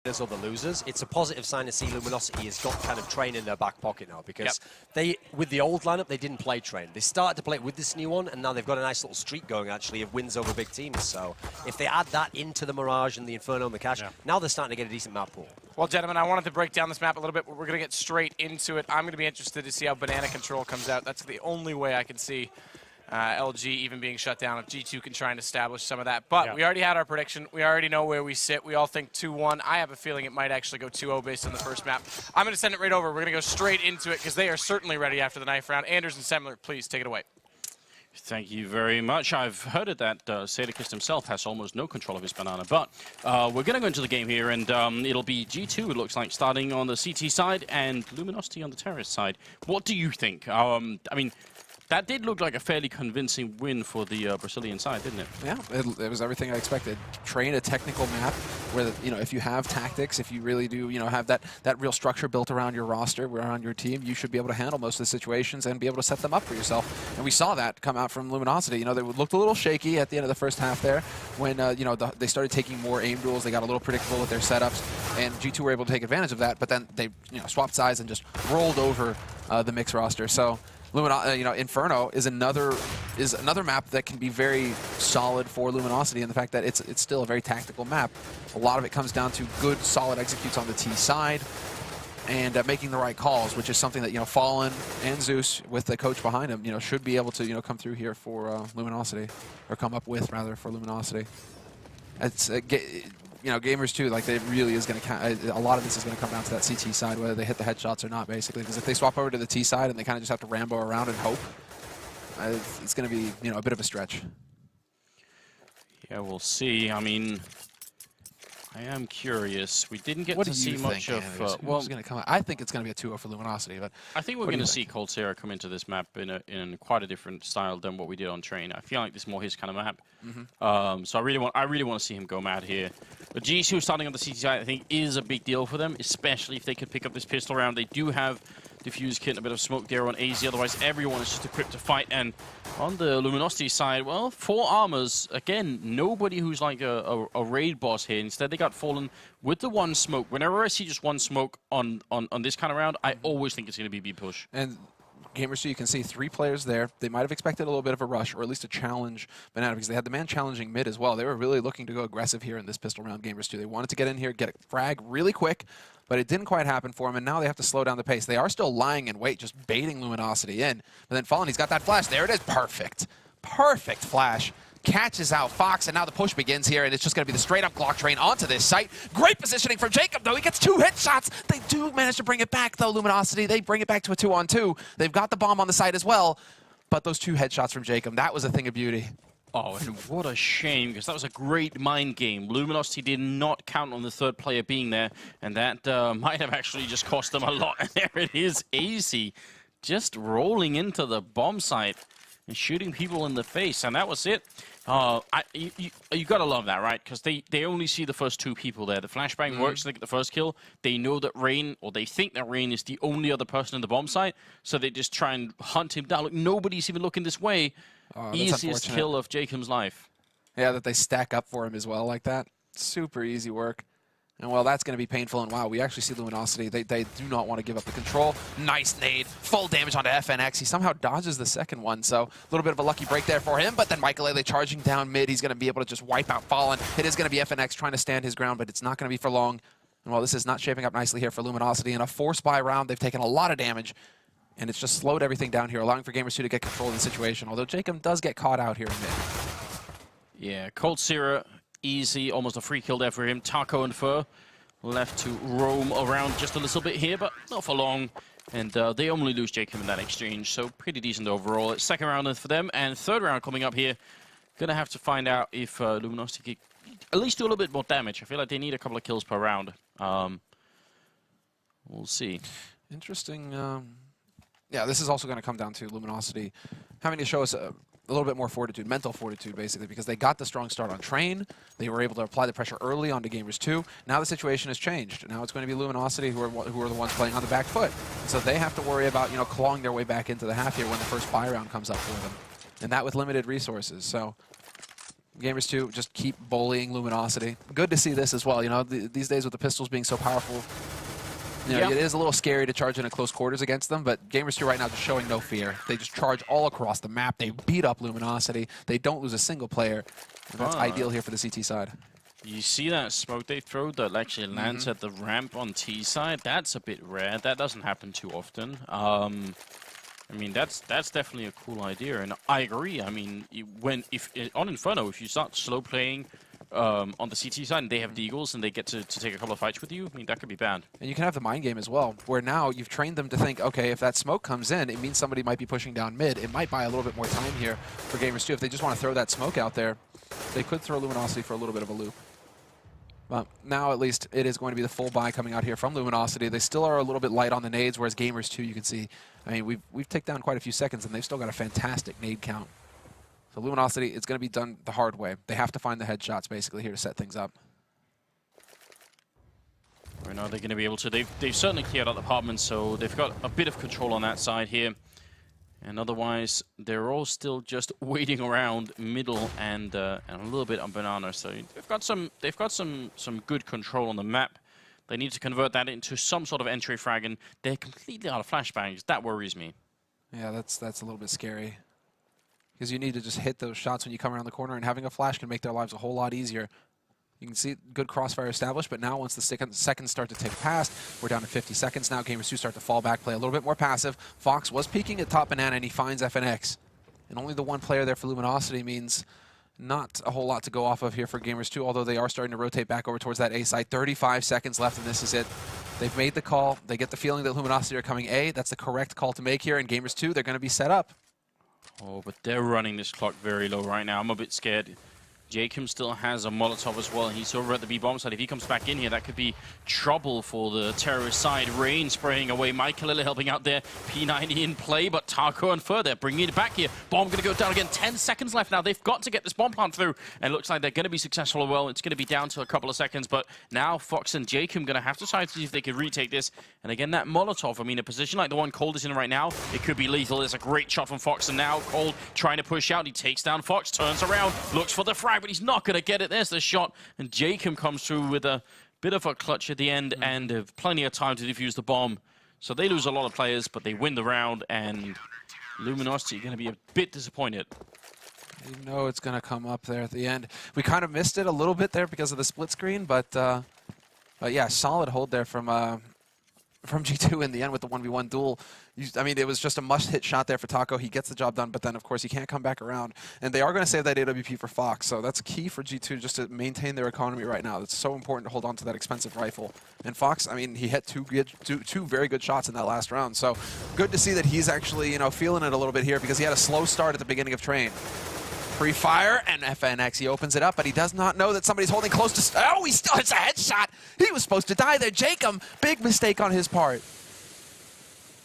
or the losers, it's a positive sign to see Luminosity has got kind of Train in their back pocket now, because they, with the old lineup, they didn't play Train. They started to play it with this new one, and now they've got a nice little streak going, actually, of wins over big teams. So if they add that into the Mirage and the Inferno and the Cash, now they're starting to get a decent map pool. Well, gentlemen, I wanted to break down this map a little bit, but we're going to get straight into it. I'm going to be interested to see how Banana Control comes out. That's the only way I can see LG even being shut down, if G2 can try and establish some of that. But we already had our prediction. We already know where we sit. We all think 2-1. I have a feeling it might actually go 2-0 based on the first map. I'm going to send it right over. We're going to go straight into it because they are certainly ready after the knife round. Anders and Semler, please take it away. Thank you very much. I've heard it that Sadakist himself has almost no control of his banana, but we're going to go into the game here, and it'll be G2, it looks like, starting on the CT side and Luminosity on the Terrorist side. What do you think? I mean, that did look like a fairly convincing win for the Brazilian side, didn't it? Yeah, it was everything I expected. Train a technical map where, if you have tactics, if you really do, have that real structure built around your roster, around your team, you should be able to handle most of the situations and be able to set them up for yourself. And we saw that come out from Luminosity. They looked a little shaky at the end of the first half there when, they started taking more aim duels. They got a little predictable with their setups, and G2 were able to take advantage of that. But then they, swapped sides and just rolled over the mixed roster. So. Inferno is another map that can be very solid for Luminosity, and the fact that it's still a very tactical map. A lot of it comes down to good, solid executes on the T side and making the right calls, which is something that Fallen and Zeus, with the coach behind him, should be able to come through here for Luminosity, or come up with rather for Luminosity. It's Gamers2, like, it really is going to a lot of this is going to come down to that CT side, whether they hit the headshots or not, basically. Because if they swap over to the T side and they kind of just have to Rambo around and hope, it's going to be, a bit of a stretch. Yeah, we'll see. I mean, I am curious. We didn't get to see much of. Who's going to come out? I think it's going to be a 2-0 for Luminosity, but I think we're going to see Coldzera come into this map in quite a different style than what we did on Train. I feel like this is more his kind of map. So I really want to see him go mad here. But G2 starting on the CT side, I think, is a big deal for them, especially if they could pick up this pistol round. They do have Diffuse Kit and a bit of smoke there on AZ. Otherwise, everyone is just equipped to fight. And on the Luminosity side, well, 4 armors. Again, nobody who's like a raid boss here. Instead, they got Fallen with the 1 smoke. Whenever I see just 1 smoke on this kind of round, I always think it's going to be B-push. And Gamers2, you can see 3 players there. They might have expected a little bit of a rush, or at least a challenge Banana, because they had the man challenging mid as well. They were really looking to go aggressive here in this pistol round, Gamers2. They wanted to get in here, get a frag really quick, but it didn't quite happen for them, and now they have to slow down the pace. They are still lying in wait, just baiting Luminosity in. But then Fallen, he's got that flash. There it is. Perfect. Perfect flash. Catches out Fox, and now the push begins here, and it's just going to be the straight-up Glock Train onto this site. Great positioning from Jacob, though. He gets 2 headshots. They do manage to bring it back, though, Luminosity. They bring it back to a 2-on-2. They've got the bomb on the site as well, but those 2 headshots from Jacob, that was a thing of beauty. Oh, and what a shame, because that was a great mind game. Luminosity did not count on the 3rd player being there, and that might have actually just cost them a lot. And there it is, AC, just rolling into the bomb site and shooting people in the face, and that was it. You gotta love that, right? Because they only see the first 2 people there. The flashbang works, they get the first kill. They know that Rain, or they think that Rain is the only other person in the bomb site, so they just try and hunt him down. Look, nobody's even looking this way. Easiest kill of Jacob's life. Yeah, that they stack up for him as well like that. Super easy work. And, well, that's going to be painful. And, wow, we actually see Luminosity. They do not want to give up the control. Nice nade. Full damage onto FNX. He somehow dodges the second one. So a little bit of a lucky break there for him. But then Michael charging down mid. He's going to be able to just wipe out Fallen. It is going to be FNX trying to stand his ground, but it's not going to be for long. And, well, this is not shaping up nicely here for Luminosity. In a 4-spy round, they've taken a lot of damage. And it's just slowed everything down here, allowing for Gamers2 to get control of the situation. Although Jacob does get caught out here in mid. Yeah, Coldzera, easy. Almost a free kill there for him. Taco and Fur left to roam around just a little bit here, but not for long. And they only lose Jacob in that exchange, so pretty decent overall. It's 2nd round for them, and 3rd round coming up here. Gonna have to find out if Luminosity can at least do a little bit more damage. I feel like they need a couple of kills per round. We'll see. Interesting. Yeah, this is also going to come down to Luminosity having to show us a little bit more fortitude, mental fortitude, basically, because they got the strong start on Train. They were able to apply the pressure early onto Gamers2. Now the situation has changed. Now it's going to be Luminosity who are the ones playing on the back foot. So they have to worry about, clawing their way back into the half here when the first buy round comes up for them. And that with limited resources. So Gamers2 just keep bullying Luminosity. Good to see this as well. You know, these days with the pistols being so powerful, you know, it is a little scary to charge in at close quarters against them, but Gamers2 right now just showing no fear. They just charge all across the map. They beat up Luminosity. They don't lose a single player. And that's ideal here for the CT side. You see that smoke they throw that actually lands at the ramp on T side? That's a bit rare. That doesn't happen too often. I mean, that's definitely a cool idea, and I agree. I mean, if on Inferno, if you start slow playing on the CT side and they have deagles and they get to take a couple of fights with you, I mean, that could be bad. And you can have the mind game as well, where now you've trained them to think, okay, if that smoke comes in, it means somebody might be pushing down mid. It might buy a little bit more time here for Gamers2. If they just want to throw that smoke out there, they could throw Luminosity for a little bit of a loop. But now, at least, it is going to be the full buy coming out here from Luminosity. They still are a little bit light on the nades, whereas Gamers2, you can see, I mean, we've taken down quite a few seconds, and they've still got a fantastic nade count. So Luminosity, it's going to be done the hard way. They have to find the headshots, basically, here to set things up. Right now, they're going to be able to. They've certainly cleared out the apartments, so they've got a bit of control on that side here. And otherwise, they're all still just waiting around middle and a little bit on banana. So they've got some good control on the map. They need to convert that into some sort of entry frag, and they're completely out of flashbangs. That worries me. Yeah, that's a little bit scary, because you need to just hit those shots when you come around the corner, and having a flash can make their lives a whole lot easier. You can see good crossfire established, but now once the seconds start to tick past, we're down to 50 seconds now. Gamers2 start to fall back, play a little bit more passive. Fox was peeking at top banana, and he finds FNX. And only the one player there for Luminosity means not a whole lot to go off of here for Gamers2, although they are starting to rotate back over towards that A site. 35 seconds left, and this is it. They've made the call. They get the feeling that Luminosity are coming A. That's the correct call to make here, and Gamers2, they're going to be set up. Oh, but they're running this clock very low right now. I'm a bit scared. Jacob still has a Molotov as well. He's over at the B-bomb side. If he comes back in here, that could be trouble for the terrorist side. Rain spraying away. Michael Lilla helping out there. P90 in play, but Taco and Fur, they're bringing it back here. Bomb going to go down again. 10 seconds left now. They've got to get this bomb plant through, and it looks like they're going to be successful as well. It's going to be down to a couple of seconds, but now Fox and Jacob going to have to try to see if they can retake this. And again, that Molotov, I mean, a position like the one Cold is in right now, it could be lethal. There's a great shot from Fox, and now Cold trying to push out. He takes down Fox, turns around, looks for the frag, but he's not going to get it. There's the shot, and Jacob comes through with a bit of a clutch at the end and have plenty of time to defuse the bomb. So they lose a lot of players, but they win the round, and Luminosity are going to be a bit disappointed. You know it's going to come up there at the end. We kind of missed it a little bit there because of the split screen, but yeah, solid hold there from G2 in the end with the 1v1 duel. I mean, it was just a must-hit shot there for Taco. He gets the job done, but then, of course, he can't come back around. And they are going to save that AWP for Fox, so that's key for G2 just to maintain their economy right now. It's so important to hold on to that expensive rifle. And Fox, I mean, he hit two very good shots in that last round, so good to see that he's actually, you know, feeling it a little bit here because he had a slow start at the beginning of Train. Free fire, and FNX, he opens it up, but he does not know that somebody's holding close to... Oh, he still hits a headshot! He was supposed to die there. Jacob, big mistake on his part.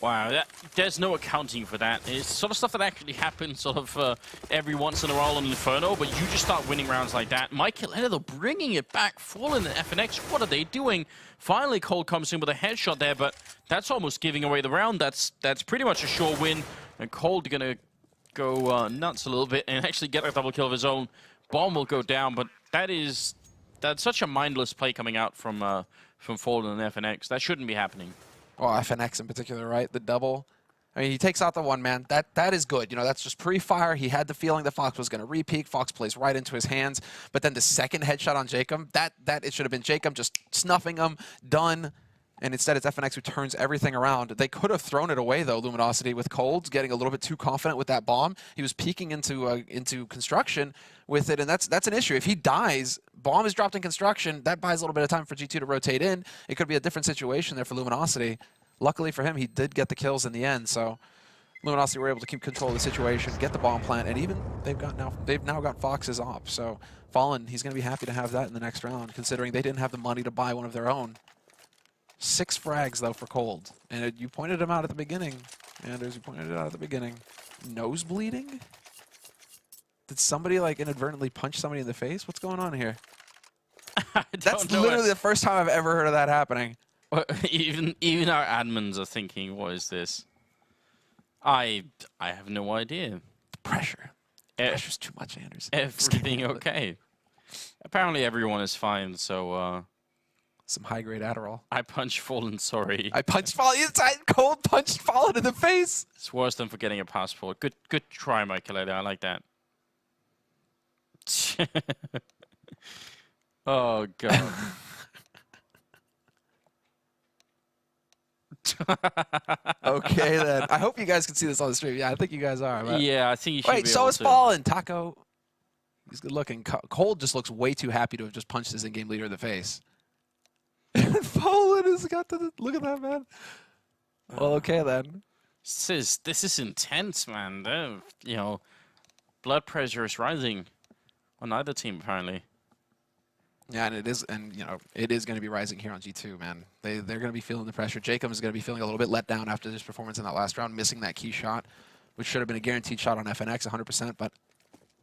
Wow, there's no accounting for that. It's sort of stuff that actually happens sort of every once in a while on Inferno, but you just start winning rounds like that. Michael Lilla bringing it back full in the FNX. What are they doing? Finally, Cole comes in with a headshot there, but that's almost giving away the round. That's pretty much a sure win, and Cole gonna go nuts a little bit and actually get a double kill of his own. Bomb will go down, but that's such a mindless play coming out from Fallen and FNX. That shouldn't be happening. Oh, FNX in particular, right? The double. I mean, he takes out the one man. That is good. You know, that's just pre-fire. He had the feeling that Fox was going to re-peek. Fox plays right into his hands. But then the second headshot on Jacob, that it should have been Jacob just snuffing him, done. And instead, it's FNX who turns everything around. They could have thrown it away, though, Luminosity, with Cold getting a little bit too confident with that bomb. He was peeking into construction with it, and that's an issue. If he dies, bomb is dropped in construction, that buys a little bit of time for G2 to rotate in. It could be a different situation there for Luminosity. Luckily for him, he did get the kills in the end, so Luminosity were able to keep control of the situation, get the bomb plant, and even they've now got Fox's op. So Fallen, he's going to be happy to have that in the next round, considering they didn't have the money to buy one of their own. 6 frags, though, for Cold. And you pointed him out at the beginning. Anders, you pointed it out at the beginning. Nose bleeding? Did somebody, like, inadvertently punch somebody in the face? What's going on here? That's literally the first time I've ever heard of that happening. Even our admins are thinking, what is this? I have no idea. Pressure. Pressure's too much, Anders. Everything okay? Apparently everyone is fine, so Some high-grade Adderall. I punched Fallen, sorry. I punched Fallen inside, cold punched Fallen in the face. It's worse than forgetting a passport. Good try, Michael. I like that. Oh, God. Okay, then. I hope you guys can see this on the stream. Yeah, I think you guys are. But... Yeah, I think you should Wait, be so able is to. Fallen. Taco, he's good looking. Cold just looks way too happy to have just punched his in-game leader in the face. Fallen has got to look at that, man. Well, okay then. This is intense, man. You know, blood pressure is rising on either team, apparently. Yeah, and it is, and you know, it is going to be rising here on G2, man. They're going to be feeling the pressure. Jacob is going to be feeling a little bit let down after his performance in that last round, missing that key shot, which should have been a guaranteed shot on FNX, 100%, but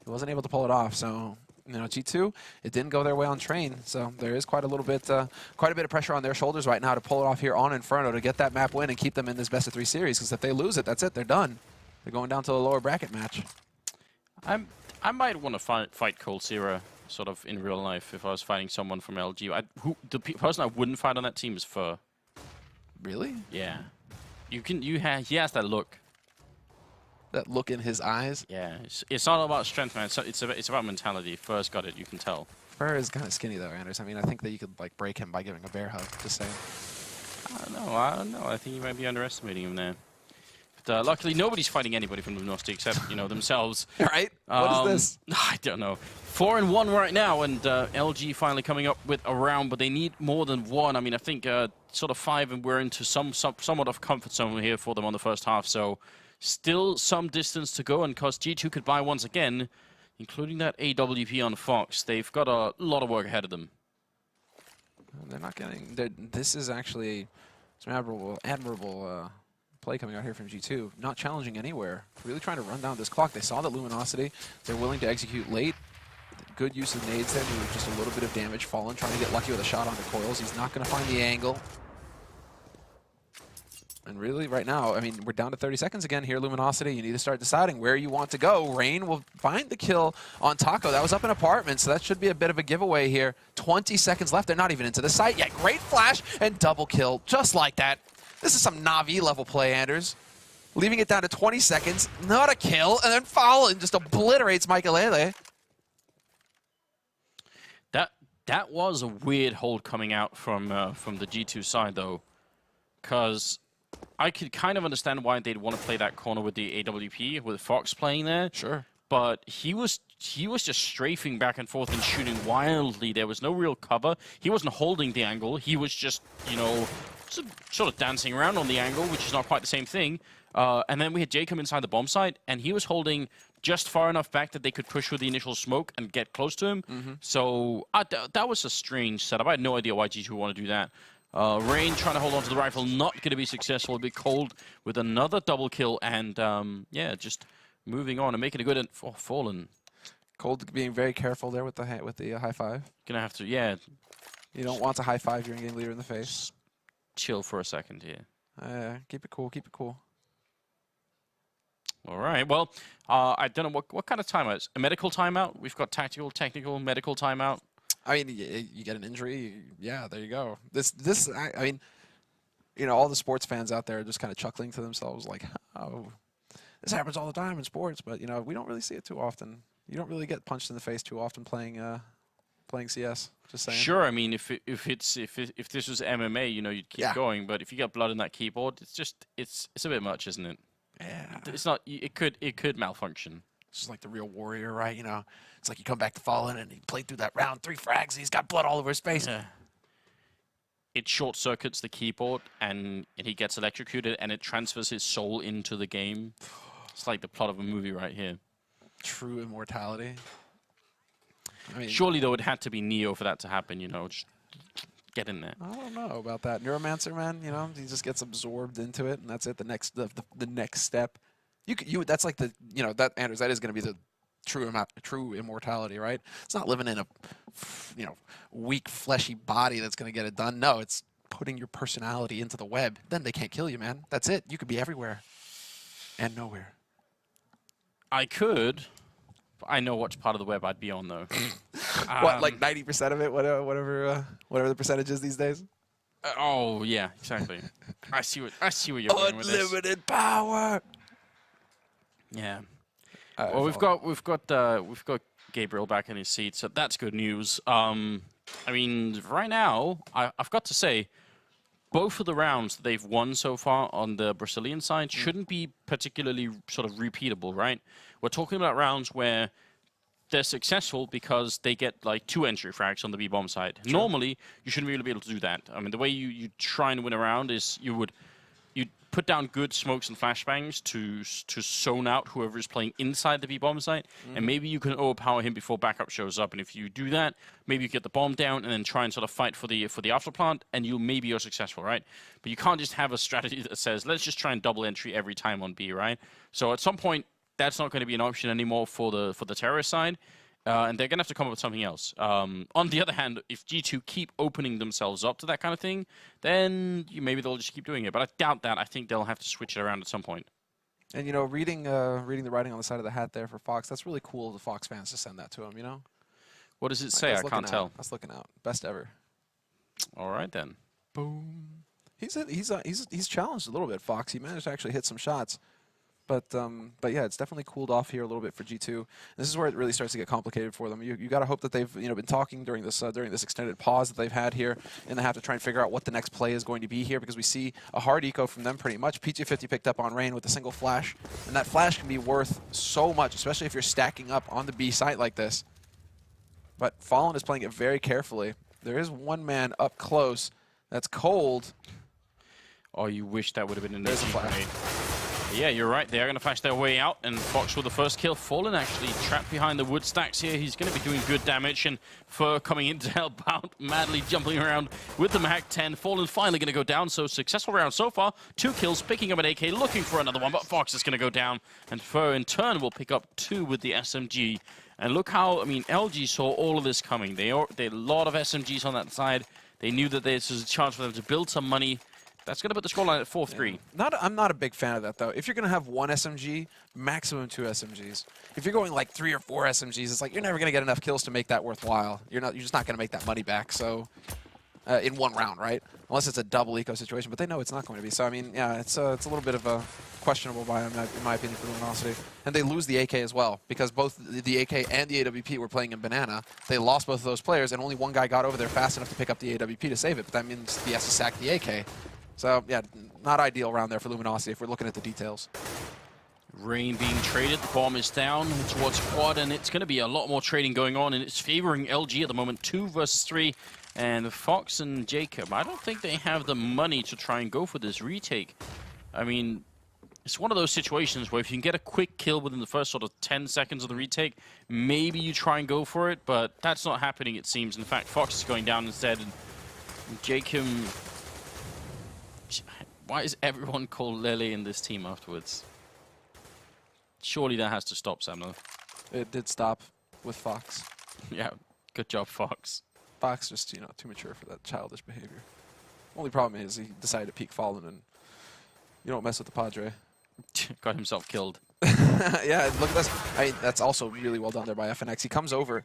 he wasn't able to pull it off. So, you know, G2, it didn't go their way on train. So there is quite a bit of pressure on their shoulders right now to pull it off here on Inferno to get that map win and keep them in this best of 3 series. Because if they lose it, that's it. They're done. They're going down to the lower bracket match. I might want to fight Cold Zero sort of in real life if I was fighting someone from LG. The person I wouldn't fight on that team is Fur. Really? Yeah. He has that look. That look in his eyes. Yeah, it's not about strength, man. It's about mentality. Fur's got it, you can tell. Fur is kind of skinny though, Anders. I mean, I think that you could like break him by giving a bear hug. Just saying. I don't know. I think you might be underestimating him there. But luckily, nobody's fighting anybody from Luminosity except themselves. Right? What is this? I don't know. 4-1 right now, and LG finally coming up with a round, but they need more than one. I mean, I think sort of 5, and we're into somewhat of comfort zone here for them on the first half. So still some distance to go, and because G2 could buy once again, including that AWP on Fox, they've got a lot of work ahead of them. They're not getting. This is actually some admirable play coming out here from G2. Not challenging anywhere. Really trying to run down this clock. They saw that Luminosity. They're willing to execute late. Good use of nades there. Do just a little bit of damage. Fallen trying to get lucky with a shot onto coils. He's not going to find the angle. And really, right now, I mean, we're down to 30 seconds again here, Luminosity. You need to start deciding where you want to go. Rain will find the kill on Taco. That was up in apartment, so that should be a bit of a giveaway here. 20 seconds left. They're not even into the site yet. Great flash and double kill, just like that. This is some Na'Vi level play, Anders. Leaving it down to 20 seconds, not a kill, and then Fallen just obliterates Michaelele. That was a weird hold coming out from the G2 side, though, because I could kind of understand why they'd want to play that corner with the AWP, with Fox playing there. Sure. But he was just strafing back and forth and shooting wildly. There was no real cover. He wasn't holding the angle. He was just, sort of dancing around on the angle, which is not quite the same thing. And then we had Jacob inside the bomb site, and he was holding just far enough back that they could push with the initial smoke and get close to him. So that was a strange setup. I had no idea why G2 would want to do that. Rain trying to hold on to the rifle, not going to be successful. A bit Cold with another double kill, and yeah, just moving on and making a good Fallen. Cold being very careful there with the high five. Gonna have to, yeah. You don't want to high five your in-game leader in the face. Chill for a second here. Keep it cool. Keep it cool. All right. Well, I don't know what kind of timeout. A medical timeout? We've got tactical, technical, medical timeout. I mean, you get an injury. Yeah, there you go. I mean, all the sports fans out there are just kind of chuckling to themselves, like, oh, this happens all the time in sports, but we don't really see it too often. You don't really get punched in the face too often playing CS. Just saying. Sure. I mean, if this was MMA, you'd keep going. But if you get blood in that keyboard, it's a bit much, isn't it? Yeah. It's not. It could malfunction. It's just like the real warrior, right? It's like you come back to Fallen and he played through that round, 3 frags, and he's got blood all over his face. Yeah. It short circuits the keyboard, and he gets electrocuted, and it transfers his soul into the game. It's like the plot of a movie right here. True immortality. I mean, surely, though, it had to be Neo for that to happen, just get in there. I don't know about that. Neuromancer, man, he just gets absorbed into it, and that's it. The next step. That's like that, Anders, that is going to be the true immortality, right? It's not living in a, weak, fleshy body that's going to get it done. No, it's putting your personality into the web. Then they can't kill you, man. That's it. You could be everywhere and nowhere. I could, I know which part of the web I'd be on, though. What, like 90% of it? Whatever the percentage is these days? Oh, yeah, exactly. I see what you're going with this. Unlimited power! Yeah. Right, Well, we've got Gabriel back in his seat, so that's good news. I mean, right now, I've got to say, both of the rounds that they've won so far on the Brazilian side shouldn't be particularly sort of repeatable, right? We're talking about rounds where they're successful because they get like 2 entry frags on the B-bomb side. Sure. Normally, you shouldn't really be able to do that. I mean, the way you try and win a round is you'd put down good smokes and flashbangs to zone out whoever is playing inside the B-bomb site, and maybe you can overpower him before backup shows up. And if you do that, maybe you get the bomb down and then try and sort of fight for the afterplant, and you're successful, right? But you can't just have a strategy that says, let's just try and double entry every time on B, right? So at some point, that's not going to be an option anymore for the terrorist side, and they're going to have to come up with something else. On the other hand, if G2 keep opening themselves up to that kind of thing, then maybe they'll just keep doing it. But I doubt that. I think they'll have to switch it around at some point. And, you know, reading the writing on the side of the hat there for Fox, that's really cool of the Fox fans to send that to him, you know? What does it say? I can't tell. That's looking out. Best ever. All right, then. Boom. He's challenged a little bit, Fox. He managed to actually hit some shots. But yeah, it's definitely cooled off here a little bit for G2. This is where it really starts to get complicated for them. You got to hope that they've been talking during this extended pause that they've had here, and they have to try and figure out what the next play is going to be here, because we see a hard eco from them pretty much. PG50 picked up on Rain with a single flash, and that flash can be worth so much, especially if you're stacking up on the B site like this. But Fallen is playing it very carefully. There is one man up close that's cold. Oh, you wish that would have been an There's a easy flash. grenade. Yeah, you're right. They're going to flash their way out, and Fox with the first kill. Fallen actually trapped behind the wood stacks here. He's going to be doing good damage, and Fur coming in to help out, madly jumping around with the Mac-10. Fallen finally going to go down, so successful round so far. 2 kills, picking up an AK, looking for another one, but Fox is going to go down, and Fur in turn will pick up 2 with the SMG. And look how, I mean, LG saw all of this coming. They had a lot of SMGs on that side. They knew that this was a chance for them to build some money. That's going to put the scoreline at 4-3. Yeah. I'm not a big fan of that, though. If you're going to have 1 SMG, maximum 2 SMGs. If you're going like 3 or 4 SMGs, it's like you're never going to get enough kills to make that worthwhile. You're just not going to make that money back. So in 1 round, right? Unless it's a double eco situation, but they know it's not going to be. So I mean, yeah, it's a little bit of a questionable buy in my opinion for Luminosity. And they lose the AK as well, because both the AK and the AWP were playing in Banana. They lost both of those players, and only one guy got over there fast enough to pick up the AWP to save it. But that means he has to sack the AK. So, yeah, not ideal around there for Luminosity if we're looking at the details. Rain being traded, the bomb is down towards Quad, and it's going to be a lot more trading going on, and it's favoring LG at the moment, 2 versus 3. And Fox and Jacob, I don't think they have the money to try and go for this retake. I mean, it's one of those situations where if you can get a quick kill within the first sort of 10 seconds of the retake, maybe you try and go for it, but that's not happening, it seems. In fact, Fox is going down instead, and Jacob... Why is everyone called Lele in this team afterwards? Surely that has to stop, Samuel. It did stop with Fox. Yeah, good job, Fox. Fox just, too mature for that childish behavior. Only problem is he decided to peek Fallen, and you don't mess with the Padre. Got himself killed. Yeah, look at this. I mean, that's also really well done there by FNX. He comes over,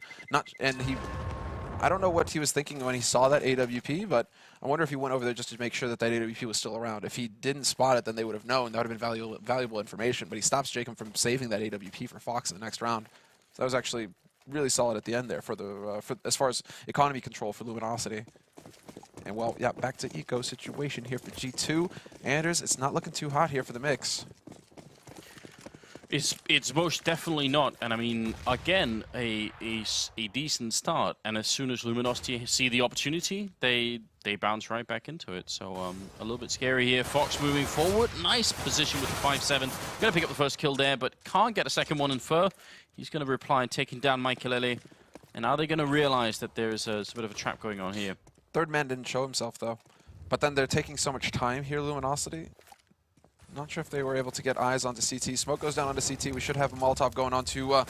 I don't know what he was thinking when he saw that AWP, but I wonder if he went over there just to make sure that AWP was still around. If he didn't spot it, then they would have known. That would have been valuable information. But he stops Jacob from saving that AWP for Fox in the next round. So that was actually really solid at the end there for as far as economy control for Luminosity. And well, yeah, back to eco situation here for G2. Anders, it's not looking too hot here for the mix. It's most definitely not, and I mean, again, a decent start, and as soon as Luminosity see the opportunity, they bounce right back into it. So a little bit scary here. Fox moving forward, nice position with the 5-7. Gonna pick up the first kill there, but can't get a second one in Fur. He's gonna reply, taking down Michaelele. And are they gonna realize that there is a bit of a trap going on here? Third man didn't show himself though, but then they're taking so much time here, Luminosity. Not sure if they were able to get eyes onto CT. Smoke goes down onto CT. We should have a Molotov going on to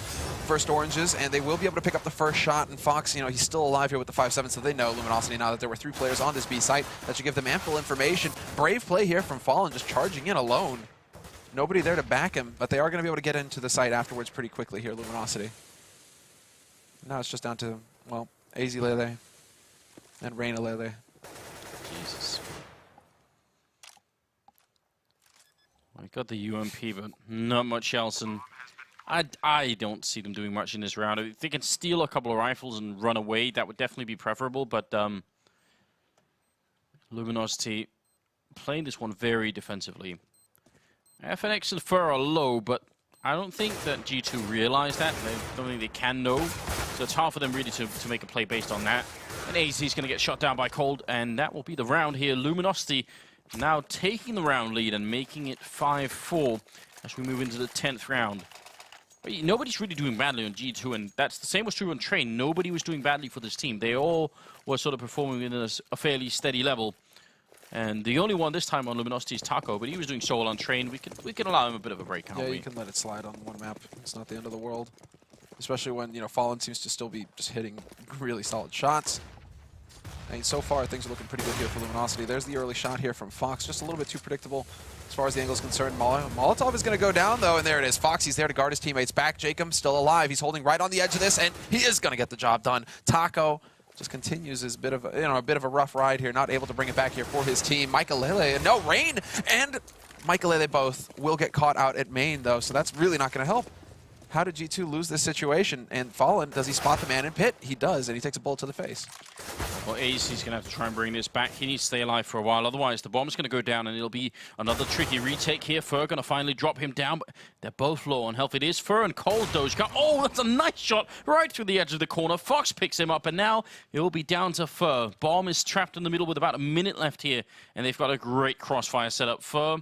first Oranges, and they will be able to pick up the first shot. And Fox, he's still alive here with the 5-7, so they know Luminosity now that there were 3 players on this B site. That should give them ample information. Brave play here from Fallen, just charging in alone. Nobody there to back him, but they are going to be able to get into the site afterwards pretty quickly here, Luminosity. Now it's just down to, well, AZ Lele and Reina Lele. Jesus. I got the UMP, but not much else, and I don't see them doing much in this round. If they can steal a couple of rifles and run away, that would definitely be preferable, but Luminosity playing this one very defensively. FNX and Fur are low, but I don't think that G2 realize that. I don't think they can know, so it's hard for them really to make a play based on that. And AZ is going to get shot down by Cold, and that will be the round here. Luminosity now taking the round lead and making it 5-4 as we move into the 10th round. But nobody's really doing badly on G2, and that's the same was true on Train. Nobody was doing badly for this team. They all were sort of performing in a fairly steady level. And the only one this time on Luminosity is Taco, but he was doing so well on Train. We can allow him a bit of a break, can't we? Yeah, you can let it slide on one map. It's not the end of the world. Especially when, you know, Fallen seems to still be just hitting really solid shots. And so far, things are looking pretty good here for Luminosity. There's the early shot here from Fox, just a little bit too predictable as far as the angle is concerned. Molotov is going to go down, though, and there it is. Fox, he's there to guard his teammates back. Jacob still alive. He's holding right on the edge of this, and he is going to get the job done. Taco just continues his bit of a rough ride here, not able to bring it back here for his team. Michaelele, no, Rain and Michaelele both will get caught out at main, though, so that's really not going to help. How did G2 lose this situation? And Fallen, does he spot the man in pit? He does, and he takes a bullet to the face. Well, AZ is going to have to try and bring this back. He needs to stay alive for a while. Otherwise, the bomb's going to go down, and it'll be another tricky retake here. Fur going to finally drop him down, but they're both low on health. It is Fur and Cold, though. Oh, that's a nice shot right through the edge of the corner. Fox picks him up, and now it will be down to Fur. Bomb is trapped in the middle with about a minute left here, and they've got a great crossfire setup. Fur,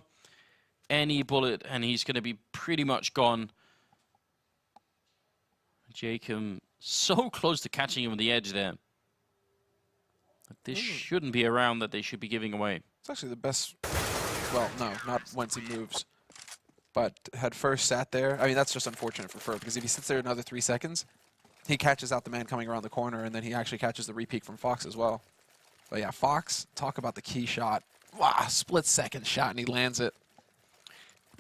any bullet, and he's going to be pretty much gone. Jacob so close to catching him on the edge there. This shouldn't be a round that they should be giving away. It's actually the best, well, no, not once he moves. But had Fur sat there, I mean, that's just unfortunate for Fur, because if he sits there another 3 seconds, he catches out the man coming around the corner, and then he actually catches the repeat from Fox as well. But yeah, Fox, talk about the key shot. Wow, split-second shot, and he lands it.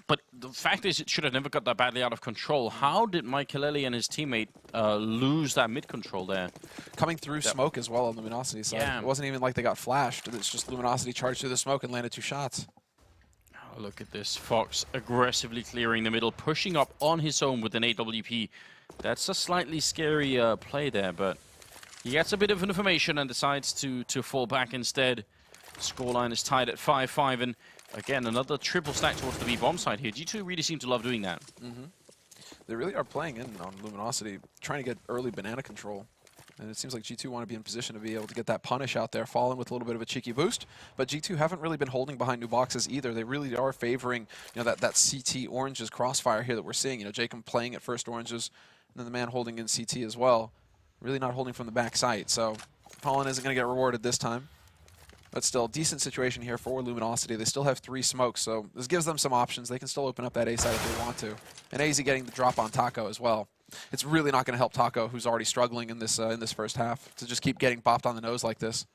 But the fact is, it should have never got that badly out of control. How did Michaelele and his teammate lose that mid-control there? Coming through smoke as well on Luminosity side. Yeah. It wasn't even like they got flashed. It's just Luminosity charged through the smoke and landed 2 shots. Oh, look at this. Fox aggressively clearing the middle, pushing up on his own with an AWP. That's a slightly scary play there, but he gets a bit of information and decides to fall back instead. Scoreline is tied at 5-5, and again, another triple stack towards the B-bomb side here. G2 really seem to love doing that. They really are playing in on Luminosity, trying to get early banana control. And it seems like G2 want to be in position to be able to get that punish out there, Fallen with a little bit of a cheeky boost. But G2 haven't really been holding behind new boxes either. They really are favoring, you know, that CT oranges crossfire here that we're seeing. You know, Jacob playing at first oranges, and then the man holding in CT as well. Really not holding from the back site. So Fallen isn't going to get rewarded this time. But still, decent situation here for Luminosity. They still have 3 smokes, so this gives them some options. They can still open up that A side if they want to. And AZ getting the drop on Taco as well. It's really not going to help Taco, who's already struggling in this first half, to just keep getting bopped on the nose like this.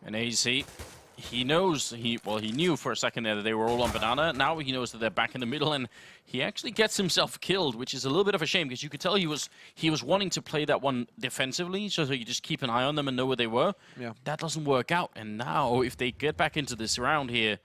And AZ, he knows, he knew for a second there that they were all on banana. Now he knows that they're back in the middle, and he actually gets himself killed, which is a little bit of a shame, because you could tell he was wanting to play that one defensively, so you just keep an eye on them and know where they were. Yeah. That doesn't work out, and now if they get back into this round here,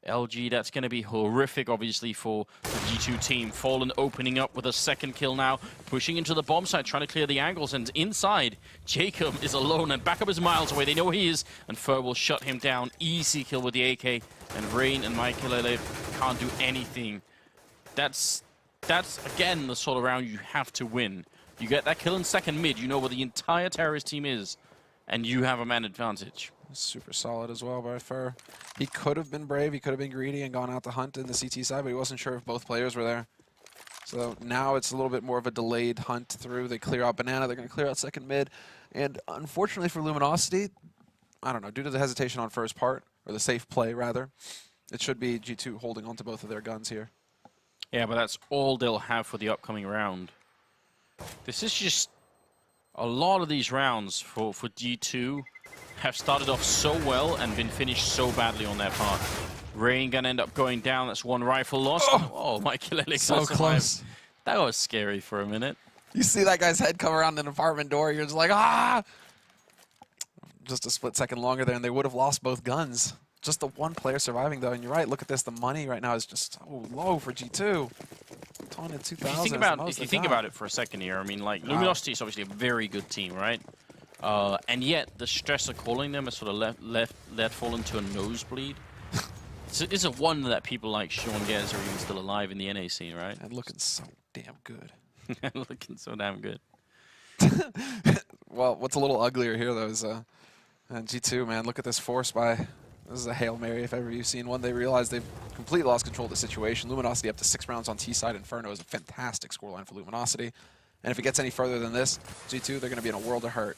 LG, that's going to be horrific, obviously, for the G2 team. Fallen opening up with a second kill now, pushing into the bomb site, trying to clear the angles, and inside, Jacob is alone, and backup is miles away. They know he is, and Fur will shut him down. Easy kill with the AK, and Rain and Michaelele can't do anything. That's again, the sort of round you have to win. You get that kill in second mid, you know where the entire terrorist team is, and you have a man advantage. Super solid as well by Fur. He could have been brave, he could have been greedy and gone out to hunt in the CT side, but he wasn't sure if both players were there. So now it's a little bit more of a delayed hunt through. They clear out banana, they're going to clear out second mid. And unfortunately for Luminosity, I don't know, due to the hesitation on Fur's part, or the safe play rather, it should be G2 holding on to both of their guns here. Yeah, but that's all they'll have for the upcoming round. This is just a lot of these rounds for G2 have started off so well and been finished so badly on their part. Rain gonna end up going down. That's one rifle lost. Oh, Michaelele so close. That was scary for a minute. You see that guy's head come around an apartment door, you're just like, ah! Just a split second longer there, and they would have lost both guns. Just the one player surviving, though, and you're right, look at this, the money right now is just so low for G2. Taunted 2000 if you think about it for a second here, I mean, like, Luminosity is obviously a very good team, right? And yet, the stress of calling them has sort of let fall into a nosebleed. It's a wonder that people like Sean Gez are even still alive in the NA scene, right? And looking so damn good. Looking so damn good. Well, what's a little uglier here, though, is G2, man, look at this force by... This is a Hail Mary if ever you've seen one. They realize they've completely lost control of the situation. Luminosity up to 6 rounds on T-side. Inferno is a fantastic scoreline for Luminosity. And if it gets any further than this, G2, they're going to be in a world of hurt.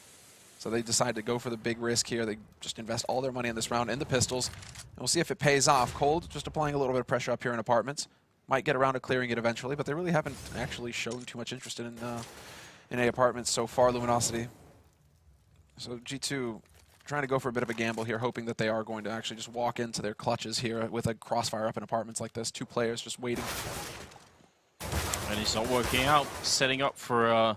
So they decide to go for the big risk here. They just invest all their money in this round in the pistols. And we'll see if it pays off. Cold just applying a little bit of pressure up here in apartments. Might get around to clearing it eventually, but they really haven't actually shown too much interest in A apartments so far, Luminosity. So G2 trying to go for a bit of a gamble here, hoping that they are going to actually just walk into their clutches here with a crossfire up in apartments like this. 2 players just waiting. And it's not working out, setting up for a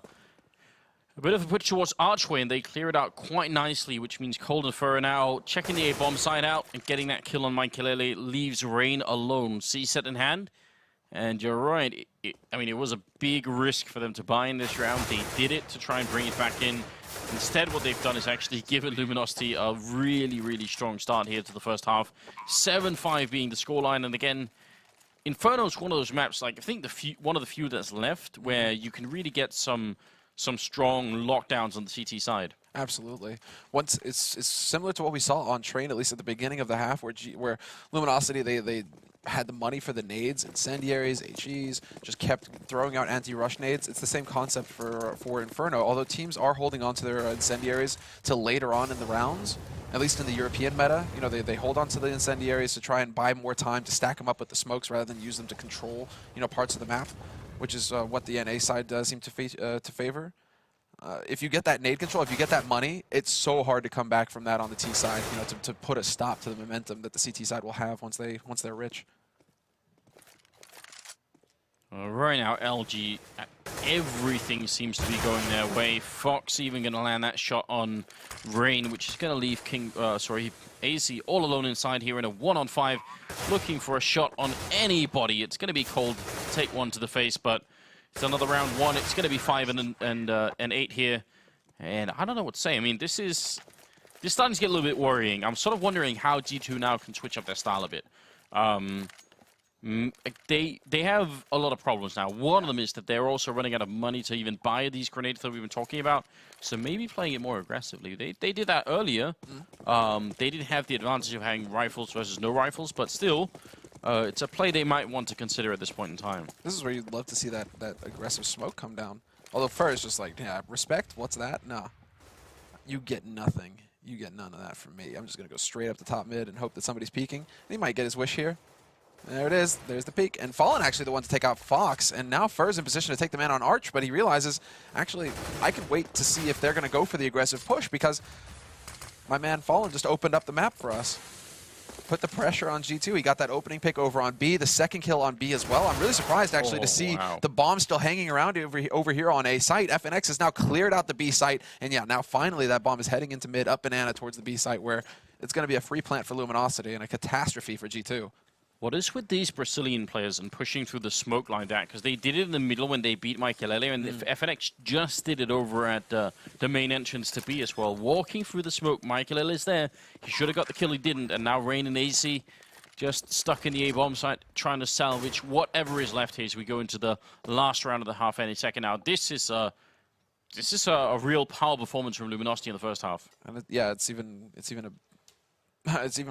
bit of a push towards Archway, and they clear it out quite nicely, which means Cold and Fur are now checking the A-bomb side out and getting that kill on Mikelele leaves Rain alone. C set in hand, and you're right. I mean, it was a big risk for them to buy in this round. They did it to try and bring it back in. Instead, what they've done is actually given Luminosity a really, really strong start here to the first half. 7-5 being the scoreline, and again, Inferno's one of those maps, like I think one of the few that's left where you can really get some strong lockdowns on the CT side. Absolutely. Once it's similar to what we saw on Train, at least at the beginning of the half, where Luminosity they had the money for the nades, incendiaries, HEs, just kept throwing out anti-rush nades. It's the same concept for Inferno, although teams are holding on to their incendiaries till later on in the rounds, at least in the European meta. You know, they hold on to the incendiaries to try and buy more time to stack them up with the smokes rather than use them to control, you know, parts of the map, which is what the NA side does seem to favor. If you get that nade control, if you get that money, it's so hard to come back from that on the T side, you know, to put a stop to the momentum that the CT side will have once they're rich. Right now, LG, everything seems to be going their way. Fox even going to land that shot on Rain, which is going to leave AZ all alone inside here in a 1-on-5, looking for a shot on anybody. It's going to be Cold, take one to the face, but it's another round 1. It's going to be 5 and 8 here. And I don't know what to say. I mean, this starting to get a little bit worrying. I'm sort of wondering how G2 now can switch up their style a bit. They have a lot of problems now. One of them is that they're also running out of money to even buy these grenades that we've been talking about. So maybe playing it more aggressively. They did that earlier. They didn't have the advantage of having rifles versus no rifles, but still, it's a play they might want to consider at this point in time. This is where you'd love to see that aggressive smoke come down. Although Fur is just like, yeah, respect? What's that? No. You get nothing. You get none of that from me. I'm just going to go straight up the top mid and hope that somebody's peeking. And he might get his wish here. There it is. There's the peek. And Fallen actually the one to take out Fox. And now Fur's in position to take the man on Arch, but he realizes, actually, I can wait to see if they're going to go for the aggressive push because my man Fallen just opened up the map for us. Put the pressure on G2. He got that opening pick over on B, the second kill on B as well. I'm really surprised, actually, to see the bomb still hanging around over here on A site. FNX has now cleared out the B site. And yeah, now finally that bomb is heading into mid, up banana towards the B site, where it's going to be a free plant for Luminosity and a catastrophe for G2. What is with these Brazilian players and pushing through the smoke like that? Because they did it in the middle when they beat Mikelele, and FNX just did it over at the main entrance to B as well. Walking through the smoke, Mikelele is there. He should have got the kill, he didn't, and now Rain and AC just stuck in the A-bomb site, trying to salvage whatever is left here as we go into the last round of the half any second. Now, this is a real power performance from Luminosity in the first half. And yeah, it's even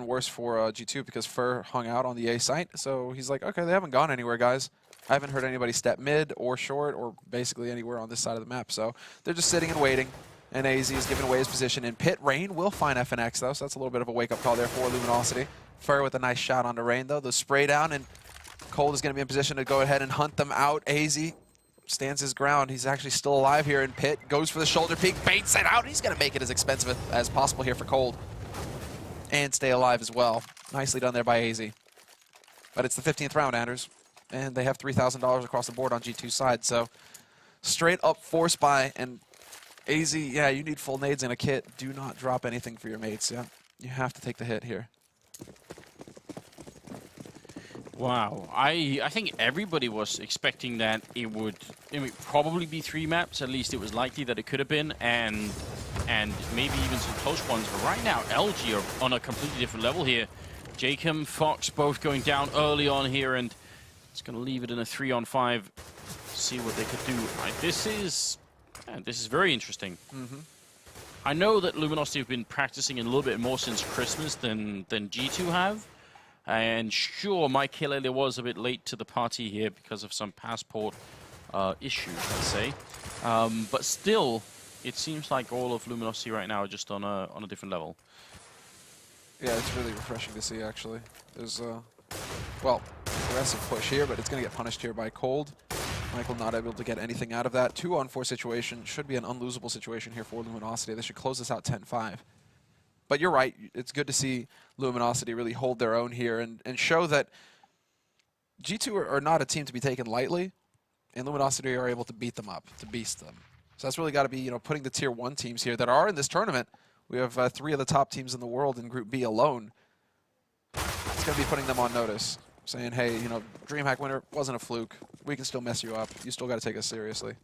worse for G2 because Fur hung out on the A site. So he's like, okay, they haven't gone anywhere, guys. I haven't heard anybody step mid or short or basically anywhere on this side of the map. So they're just sitting and waiting. And AZ is giving away his position in pit. Rain will find FNX, though, so that's a little bit of a wake-up call there for Luminosity. Fur with a nice shot onto Rain, though. The spray down, and Cold is going to be in position to go ahead and hunt them out. AZ stands his ground. He's actually still alive here in pit. Goes for the shoulder peek, baits it out. He's going to make it as expensive as possible here for Cold. And stay alive as well. Nicely done there by AZ. But it's the 15th round, Anders. And they have $3,000 across the board on G2's side, so straight up force buy, and AZ, yeah, you need full nades and a kit. Do not drop anything for your mates. Yeah, you have to take the hit here. Wow, I think everybody was expecting that it would probably be 3 maps. At least it was likely that it could have been, and maybe even some close ones. But right now, LG are on a completely different level here. Jacob, Fox both going down early on here, and it's going to leave it in a 3-on-5. See what they could do. This is very interesting. I know that Luminosity have been practicing a little bit more since Christmas than G2 have. And sure, Mike Hilleley was a bit late to the party here because of some passport issues, let's say. But still, it seems like all of Luminosity right now are just on a different level. Yeah, it's really refreshing to see, actually. There's well, aggressive push here, but it's going to get punished here by Cold. Michael not able to get anything out of that. 2-on-4 situation should be an unlosable situation here for Luminosity. They should close this out 10-5. But you're right, it's good to see Luminosity really hold their own here and show that G2 are not a team to be taken lightly, and Luminosity are able to beat them up, to beast them. So that's really got to be, you know, putting the Tier 1 teams here that are in this tournament. We have 3 of the top teams in the world in Group B alone. It's going to be putting them on notice, saying, hey, you know, DreamHack winner wasn't a fluke. We can still mess you up. You still got to take us seriously.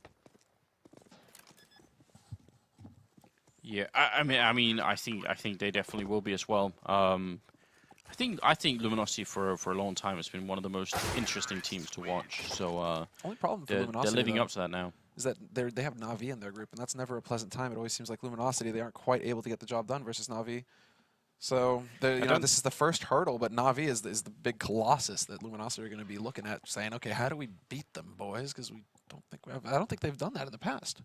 Yeah, I mean, I think they definitely will be as well. I think Luminosity for a long time has been one of the most interesting teams to watch. So only problem for Luminosity, they're living up to that now. Is that they have Na'Vi in their group, and that's never a pleasant time. It always seems like Luminosity, they aren't quite able to get the job done versus Na'Vi. So you know, this is the first hurdle, but Na'Vi is the big colossus that Luminosity are going to be looking at, saying, okay, how do we beat them, boys? Because I don't think they've done that in the past.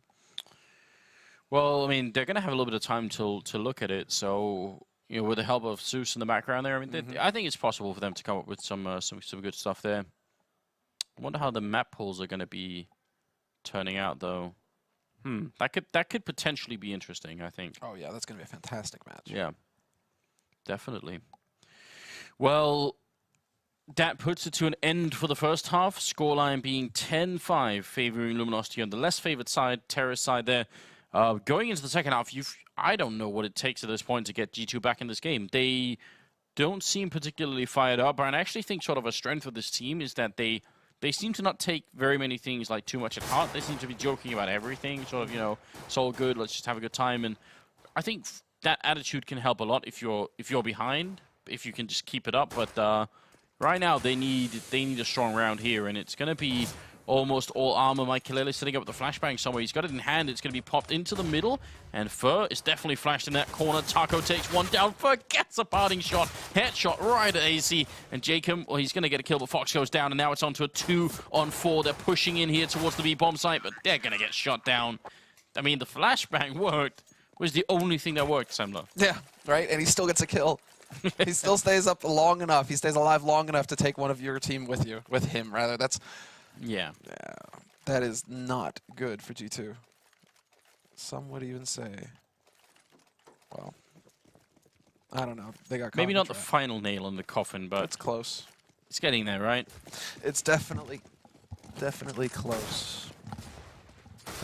Well, I mean, they're going to have a little bit of time to look at it. So, you know, with the help of Zeus in the background there, I mean, I think it's possible for them to come up with some good stuff there. I wonder how the map pools are going to be turning out, though. That could potentially be interesting, I think. Oh yeah, that's going to be a fantastic match. Yeah, definitely. Well, that puts it to an end for the first half. Scoreline being 10-5, favoring Luminosity on the less favored side, Terrace side there. Going into the second half, I don't know what it takes at this point to get G2 back in this game. They don't seem particularly fired up, and I actually think sort of a strength of this team is that they seem to not take very many things like too much at heart. They seem to be joking about everything, sort of, you know, it's all good, let's just have a good time. And I think that attitude can help a lot if you're behind, if you can just keep it up. But right now they need a strong round here, and it's going to be almost all armor. Mike Kalele sitting up with the flashbang somewhere. He's got it in hand. It's going to be popped into the middle. And Fur is definitely flashed in that corner. Taco takes one down. Fur gets a parting shot. Headshot right at AC. And Jacob, well, he's going to get a kill, but Fox goes down. And now it's on to a 2-on-4. They're pushing in here towards the B-bomb site, but they're going to get shot down. I mean, the flashbang worked. It was the only thing that worked, Semler. Yeah, right? And he still gets a kill. He still stays up long enough. He stays alive long enough to take one of your team with you. With him, rather. That's... Yeah. That is not good for G2. Some would even say, well, I don't know. They got maybe not the final nail in the coffin, but it's close. It's getting there, right? It's definitely close.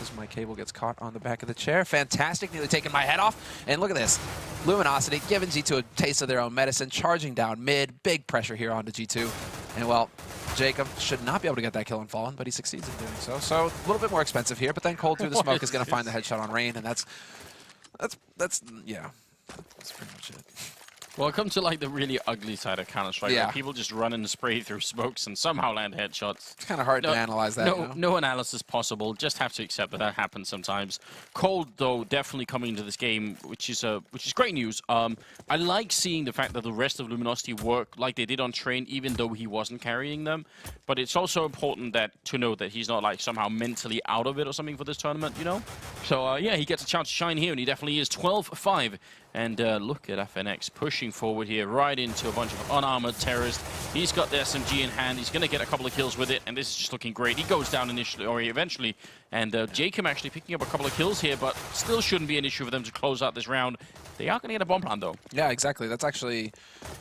As my cable gets caught on the back of the chair. Fantastic, nearly taking my head off. And look at this. Luminosity giving G2 a taste of their own medicine, charging down mid. Big pressure here onto G2. And well, Jacob should not be able to get that kill on Fallen, but he succeeds in doing so. So a little bit more expensive here, but then Cold through the smoke is going to find the headshot on Rain, and that's yeah, that's pretty much it. Welcome to like the really ugly side of Counter-Strike. Yeah. Where people just run and spray through smokes and somehow land headshots. It's kind of hard to analyze that. No analysis possible. Just have to accept that happens sometimes. Cold, though, definitely coming into this game, which is great news. I like seeing the fact that the rest of Luminosity work like they did on Train, even though he wasn't carrying them. But it's also important to know that he's not like somehow mentally out of it or something for this tournament, you know. So yeah, he gets a chance to shine here, and he definitely is. 12-5. And look at FNX pushing forward here right into a bunch of unarmored terrorists. He's got the SMG in hand. He's going to get a couple of kills with it, and this is just looking great. He goes down initially, or eventually, and Jacob actually picking up a couple of kills here, but still shouldn't be an issue for them to close out this round. They are going to get a bomb plant, though. Yeah, exactly. That's actually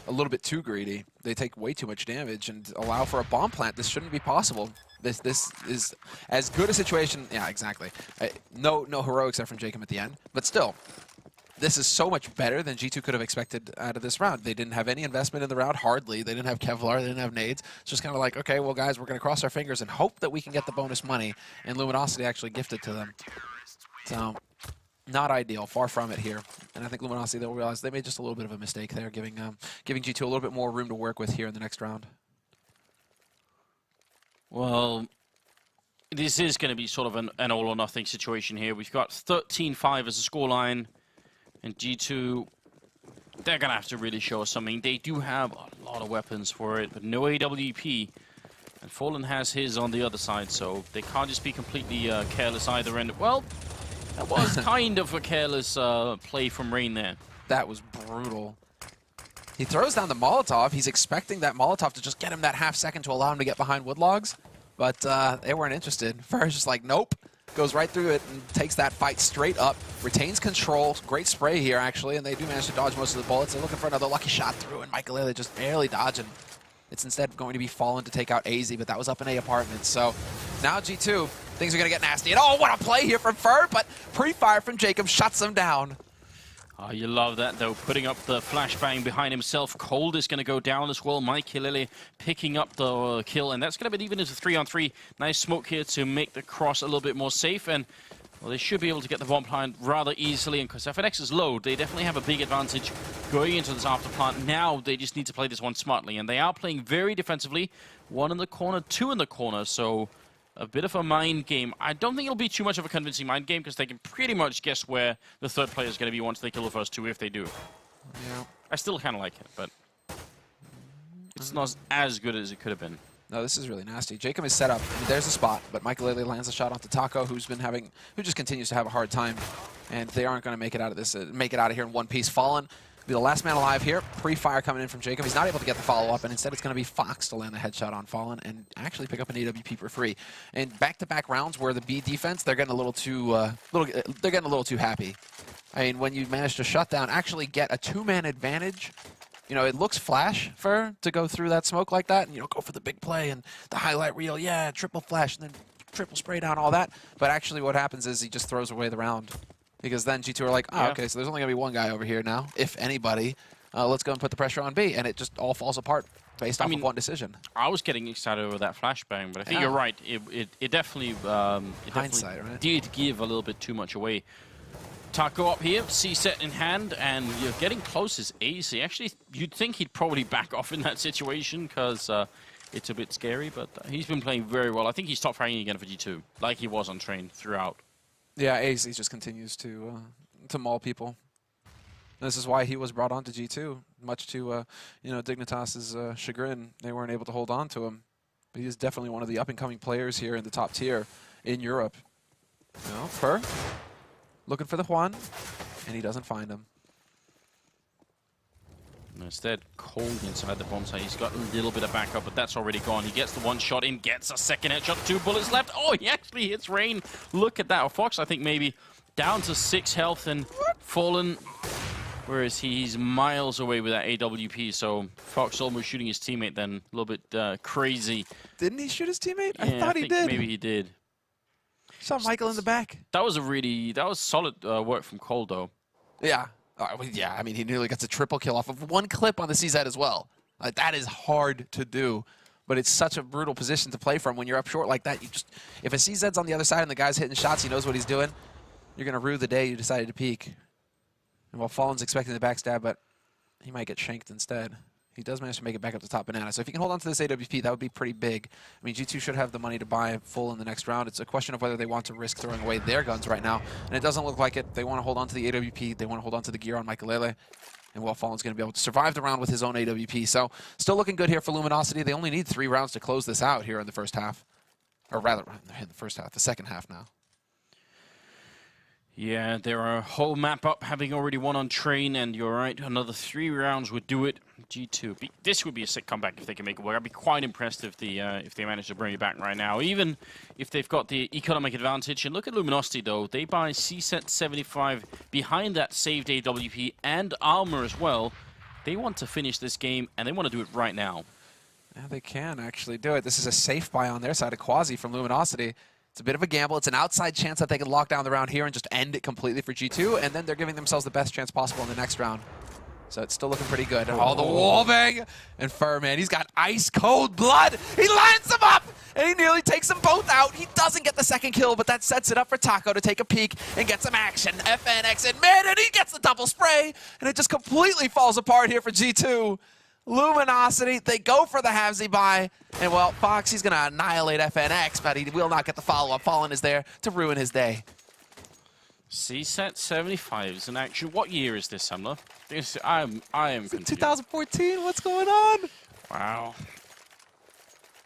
a little bit too greedy. They take way too much damage and allow for a bomb plant. This shouldn't be possible. This is as good a situation. Yeah, exactly. No heroics there from Jacob at the end, but still, this is so much better than G2 could have expected out of this round. They didn't have any investment in the round, hardly. They didn't have Kevlar, they didn't have nades. It's just kind of like, okay, well, guys, we're going to cross our fingers and hope that we can get the bonus money, and Luminosity actually gifted to them. So, not ideal, far from it here. And I think Luminosity, they'll realize they made just a little bit of a mistake there, giving G2 a little bit more room to work with here in the next round. Well, this is going to be sort of an all-or-nothing situation here. We've got 13-5 as a scoreline. And G2, they're going to have to really show us something. They do have a lot of weapons for it, but no AWP. And Fallen has his on the other side, so they can't just be completely careless either end. Well, that was kind of a careless play from Rain there. That was brutal. He throws down the Molotov. He's expecting that Molotov to just get him that half second to allow him to get behind woodlogs, but they weren't interested. Fur's just like, nope. Goes right through it and takes that fight straight up, retains control. Great spray here, actually, and they do manage to dodge most of the bullets. They're looking for another lucky shot through, and Michael just barely dodging. It's instead going to be Fallen to take out AZ, but that was up in A apartments. So now G2, things are going to get nasty. And oh, what a play here from Fur, but pre-fire from Jacob shuts him down. Oh, you love that, though. Putting up the flashbang behind himself. Cold is going to go down as well. Mike Hilele picking up the kill, and that's going to be even as a 3-on-3. Nice smoke here to make the cross a little bit more safe, and well, they should be able to get the bomb plant rather easily, and because FNX is low, they definitely have a big advantage going into this after plant. Now they just need to play this one smartly, and they are playing very defensively. 1 in the corner, 2 in the corner, so a bit of a mind game. I don't think it'll be too much of a convincing mind game because they can pretty much guess where the third player is going to be once they kill the first 2 if they do. Yeah. I still kind of like it, but it's not as good as it could have been. No, this is really nasty. Jacob is set up. I mean, there's a spot, but Michael Lele lands a shot onto Taco, who just continues to have a hard time, and they aren't going to make it out of this, make it out of here in one piece. Fallen be the last man alive here. Pre-fire coming in from Jacob. He's not able to get the follow-up, and instead it's going to be Fox to land the headshot on Fallen and actually pick up an AWP for free. And back-to-back rounds where the B defense, they're getting a little too happy. I mean, when you manage to shut down, actually get a 2-man advantage. You know, it looks flash for to go through that smoke like that and, you know, go for the big play and the highlight reel, yeah, triple flash and then triple spray down, all that. But actually what happens is he just throws away the round. Because then G2 are like, oh, yeah, okay, so there's only going to be one guy over here now, if anybody. Let's go and put the pressure on B. And it just all falls apart based off of one decision. I was getting excited over that flashbang, but I think you're right. It definitely, Hindsight, right? Did give a little bit too much away. Taco up here, C-set in hand, and you're getting close as AZ. Actually, you'd think he'd probably back off in that situation because it's a bit scary, but he's been playing very well. I think he's top fragging again for G2, like he was on Train throughout. Yeah, AZ just continues to maul people. This is why he was brought on to G2, much to you know, Dignitas's chagrin. They weren't able to hold on to him, but he is definitely one of the up-and-coming players here in the top tier in Europe. You know, Fur looking for the Juan, and he doesn't find him. Instead, Cold inside the bomb site. He's got a little bit of backup, but that's already gone. He gets the one shot in, gets a second headshot, 2 bullets left. Oh, he actually hits Rain. Look at that. Or Fox, I think, maybe down to 6 health and Fallen, whereas he's miles away with that AWP. So Fox almost shooting his teammate then. A little bit crazy. Didn't he shoot his teammate? Yeah, I thought he did. Maybe he did. Shot Michael in the back. That was solid work from Cold, though. Yeah. Yeah, I mean, he nearly gets a triple kill off of one clip on the CZ as well. That is hard to do, but it's such a brutal position to play from when you're up short like that. You just, if a CZ's on the other side and the guy's hitting shots, he knows what he's doing, you're going to rue the day you decided to peek. And while Fallen's expecting the backstab, but he might get shanked instead. He does manage to make it back up to top banana. So if you can hold on to this AWP, that would be pretty big. I mean, G2 should have the money to buy full in the next round. It's a question of whether they want to risk throwing away their guns right now. And it doesn't look like it. They want to hold on to the AWP. They want to hold on to the gear on Michaelele. And well, Fallen's going to be able to survive the round with his own AWP. So still looking good here for Luminosity. They only need 3 rounds to close this out here in the first half. Or rather, in the first half, the second half now. Yeah, they're a whole map up, having already won on Train, and you're right, another 3 rounds would do it. G2, this would be a sick comeback if they can make it work. I'd be quite impressed if they manage to bring it back right now, even if they've got the economic advantage. And look at Luminosity, though. They buy C-set 75 behind that saved AWP and armor as well. They want to finish this game, and they want to do it right now. Yeah, they can actually do it. This is a safe buy on their side, a Quasi from Luminosity. It's a bit of a gamble. It's an outside chance that they can lock down the round here and just end it completely for G2, and then they're giving themselves the best chance possible in the next round. So it's still looking pretty good. Oh, the wall bang! And Fur, man, he's got ice cold blood. He lines them up, and he nearly takes them both out. He doesn't get the second kill, but that sets it up for Taco to take a peek and get some action. FNX in mid, and he gets the double spray, and it just completely falls apart here for G2. Luminosity, they go for the halvesy buy, and well, Fox, he's gonna annihilate FNX, but he will not get the follow-up. Fallen is there to ruin his day. CSET 75 is an actual. What year is this, Sumler? I am confused. 2014. What's going on? Wow.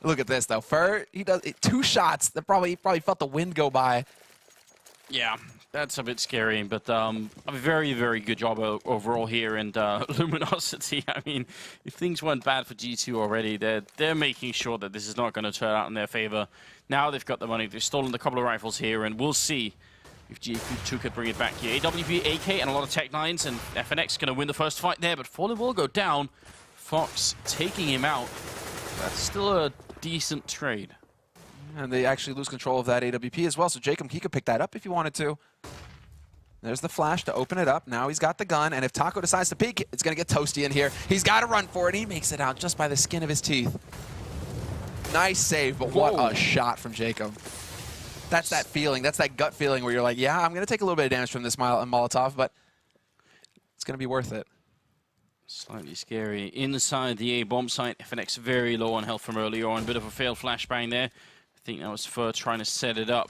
Look at this though. Fur, he does 2 shots. That he probably felt the wind go by. Yeah, that's a bit scary, but a very, very good job overall here. And Luminosity, I mean, if things went bad for G2 already, they're making sure that this is not going to turn out in their favor. Now they've got the money. They've stolen a couple of rifles here, and we'll see if G2 could bring it back here. AWP, AK, and a lot of Tech 9s, and FNX going to win the first fight there, but Fallen will go down. Fox taking him out. That's still a decent trade. And they actually lose control of that AWP as well, so Jacob, he could pick that up if he wanted to. There's the flash to open it up. Now he's got the gun, and if Taco decides to peek, it's going to get toasty in here. He's got to run for it. He makes it out just by the skin of his teeth. Nice save, but what a shot from Jacob. That's that feeling. That's that gut feeling where you're like, yeah, I'm going to take a little bit of damage from this Molotov, but it's going to be worth it. Slightly scary. Inside the A-bomb site, FNX very low on health from earlier on. Bit of a failed flashbang there. I think that was Fur trying to set it up.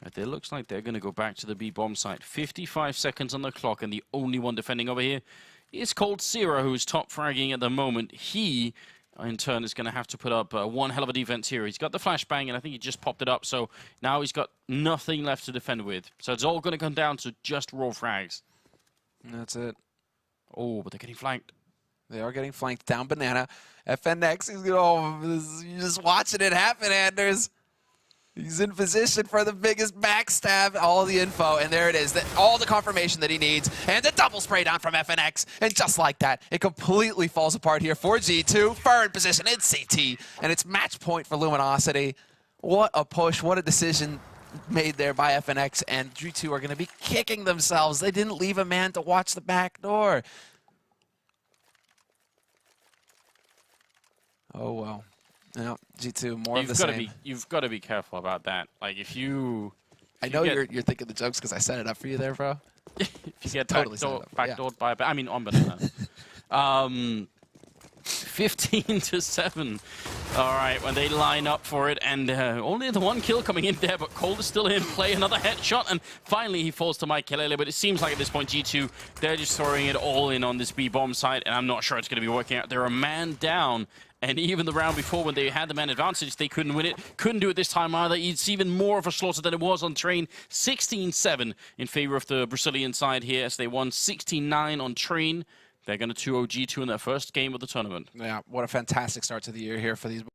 But it looks like they're going to go back to the B-bomb site. 55 seconds on the clock, and the only one defending over here is Cold Zero, who's top fragging at the moment. He, in turn, is going to have to put up one hell of a defense here. He's got the flashbang, and I think he just popped it up, so now he's got nothing left to defend with. So it's all going to come down to just raw frags. And that's it. Oh, but they're getting flanked. They are getting flanked down Banana. FNX, you're just watching it happen, Anders. He's in position for the biggest backstab, all the info, and there it is. All the confirmation that he needs, and the double spray down from FNX, and just like that, it completely falls apart here for G2. Fur in position in CT, and it's match point for Luminosity. What a push, what a decision made there by FNX, and G2 are going to be kicking themselves. They didn't leave a man to watch the back door. Oh, well. Now, G2, more of the same. You've got to be careful about that. Like, if you... I know you're thinking the jokes because I set it up for you there, bro. If you get totally backdoored by... I mean, on Banana. 15-7. All right, when they line up for it, and only the one kill coming in there, but Cold is still in play. Another headshot, and finally he falls to Mike Kelele, but it seems like at this point, G2, they're just throwing it all in on this B-bomb site, and I'm not sure it's going to be working out. They're a man down. And even the round before, when they had the man advantage, they couldn't win it. Couldn't do it this time either. It's even more of a slaughter than it was on Train. 16-7 in favor of the Brazilian side here, as they won 69 on Train. They're going to 2-0 G2 in their first game of the tournament. Yeah, what a fantastic start to the year here for these